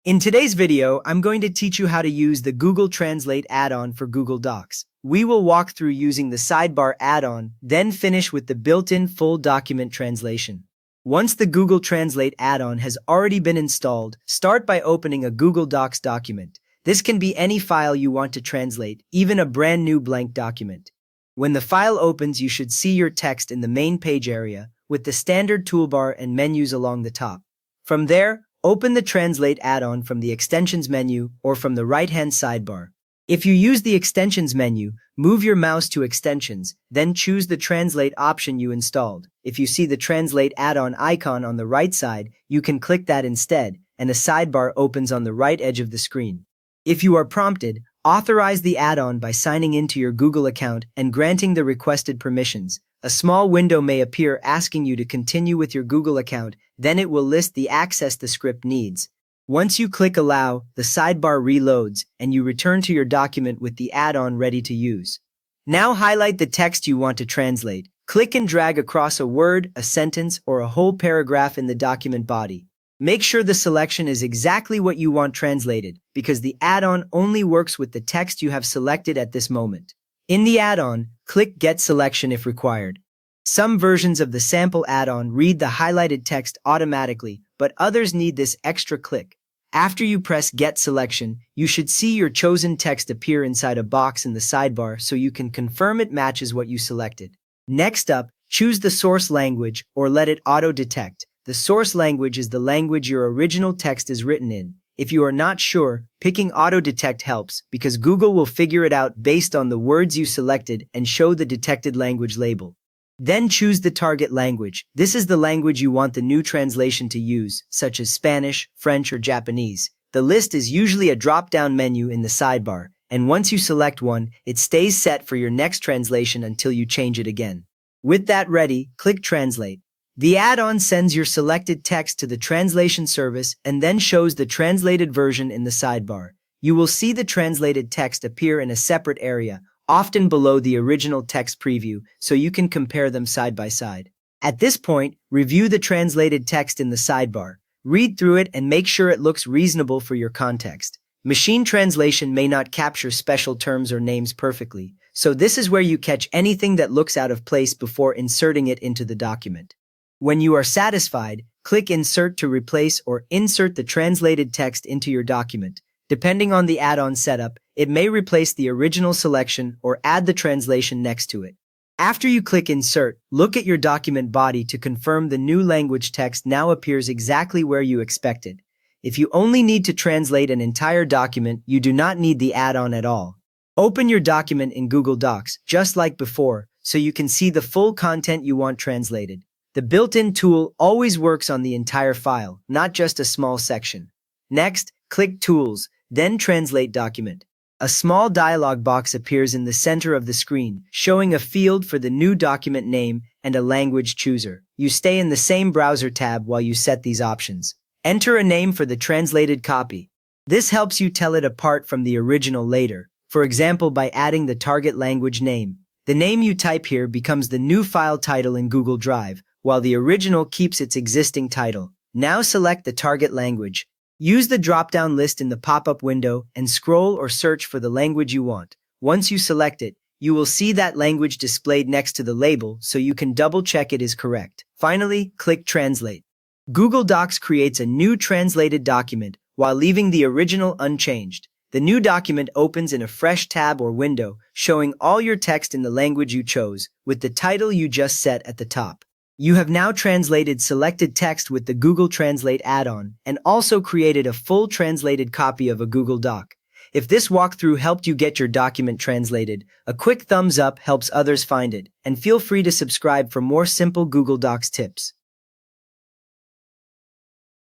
In today's video, I'm going to teach you how to use the Google Translate add-on for Google Docs. We will walk through using the sidebar add-on, then finish with the built-in full document translation. Once the Google Translate add-on has already been installed, start by opening a Google Docs document. This can be any file you want to translate, even a brand new blank document. When the file opens, you should see your text in the main page area, with the standard toolbar and menus along the top. From there, open the Translate add-on from the Extensions menu or from the right-hand sidebar. If you use the Extensions menu, move your mouse to Extensions, then choose the Translate option you installed. If you see the Translate add-on icon on the right side, you can click that instead, and a sidebar opens on the right edge of the screen. If you are prompted, authorize the add-on by signing into your Google account and granting the requested permissions. A small window may appear asking you to continue with your Google account, then it will list the access the script needs. Once you click Allow, the sidebar reloads, and you return to your document with the add-on ready to use. Now highlight the text you want to translate. Click and drag across a word, a sentence, or a whole paragraph in the document body. Make sure the selection is exactly what you want translated, because the add-on only works with the text you have selected at this moment. In the add-on, click Get Selection if required. Some versions of the sample add-on read the highlighted text automatically, but others need this extra click. After you press Get Selection, you should see your chosen text appear inside a box in the sidebar so you can confirm it matches what you selected. Next up, choose the source language or let it auto-detect. The source language is the language your original text is written in. If you are not sure, picking auto-detect helps because Google will figure it out based on the words you selected and show the detected language label. Then choose the target language. This is the language you want the new translation to use, such as Spanish, French, or Japanese. The list is usually a drop-down menu in the sidebar, and once you select one, it stays set for your next translation until you change it again. With that ready, click Translate. The add-on sends your selected text to the translation service and then shows the translated version in the sidebar. You will see the translated text appear in a separate area, often below the original text preview, so you can compare them side by side. At this point, review the translated text in the sidebar. Read through it and make sure it looks reasonable for your context. Machine translation may not capture special terms or names perfectly, so this is where you catch anything that looks out of place before inserting it into the document. When you are satisfied, click Insert to replace or insert the translated text into your document. Depending on the add-on setup, it may replace the original selection or add the translation next to it. After you click Insert, look at your document body to confirm the new language text now appears exactly where you expected. If you only need to translate an entire document, you do not need the add-on at all. Open your document in Google Docs, just like before, so you can see the full content you want translated. The built-in tool always works on the entire file, not just a small section. Next, click Tools, then Translate Document. A small dialog box appears in the center of the screen, showing a field for the new document name and a language chooser. You stay in the same browser tab while you set these options. Enter a name for the translated copy. This helps you tell it apart from the original later, for example by adding the target language name. The name you type here becomes the new file title in Google Drive, while the original keeps its existing title. Now select the target language. Use the drop-down list in the pop-up window and scroll or search for the language you want. Once you select it, you will see that language displayed next to the label so you can double-check it is correct. Finally, click Translate. Google Docs creates a new translated document while leaving the original unchanged. The new document opens in a fresh tab or window, showing all your text in the language you chose, with the title you just set at the top. You have now translated selected text with the Google Translate add-on and also created a full translated copy of a Google Doc. If this walkthrough helped you get your document translated, a quick thumbs up helps others find it, and feel free to subscribe for more simple Google Docs tips.